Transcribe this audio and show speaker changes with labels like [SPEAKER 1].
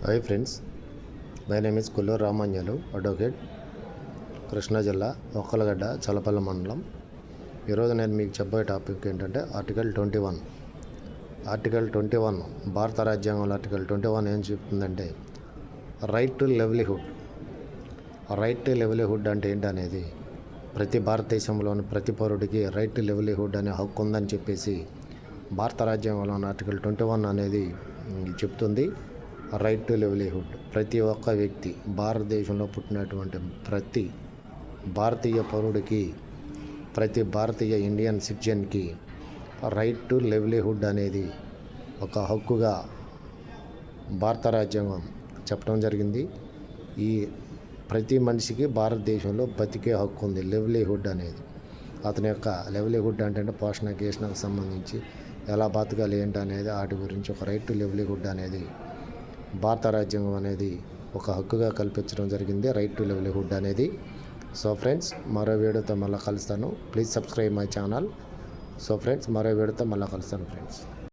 [SPEAKER 1] Hi friends, my name is Kolluru Ramanjalu, advocate, Krishna జిల్లా ఒక్కలగడ్డ చలపల్లి మండలం. ఈరోజు నేను మీకు చెప్పే టాపిక్ ఏంటంటే ఆర్టికల్ 21 భారత రాజ్యాంగంలో ఆర్టికల్ 21 ఏం చెప్తుందంటే రైట్ టు లెవ్లీహుడ్ అంటే ఏంటనేది ప్రతి భారతదేశంలోని ప్రతి పౌరుడికి రైట్ టు లెవ్లీహుడ్ అనే హక్కు ఉందని చెప్పేసి భారత రాజ్యాంగంలోని ఆర్టికల్ 21 అనేది చెప్తుంది. రైట్ టు లెవ్లీహుడ్ ప్రతి ఒక్క వ్యక్తి, భారతదేశంలో పుట్టినటువంటి ప్రతి భారతీయ పౌరుడికి, ప్రతి భారతీయ ఇండియన్ సిటిజన్కి రైట్ టు లెవ్లీహుడ్ అనేది ఒక హక్కుగా భారత రాజ్యాంగం చెప్పడం జరిగింది. ఈ ప్రతి మనిషికి భారతదేశంలో బతికే హక్కు ఉంది. లెవ్లీహుడ్ అనేది అతని యొక్క లెవ్లీహుడ్ అంటే పోషణ గీషణకు సంబంధించి ఎలా బతకాలి ఏంటి అనేది వాటి గురించి ఒక రైట్ టు లెవ్లీహుడ్ అనేది భారత రాజ్యాంగం అనేది ఒక హక్కుగా కల్పించడం జరిగింది, రైట్ టు లెవ్లీహుడ్ అనేది. సో ఫ్రెండ్స్, మరో వీడియోతో మళ్ళీ కలుస్తాను. Please subscribe my channel. So friends, మరో వీడియోతో మళ్ళీ కలుస్తాను ఫ్రెండ్స్.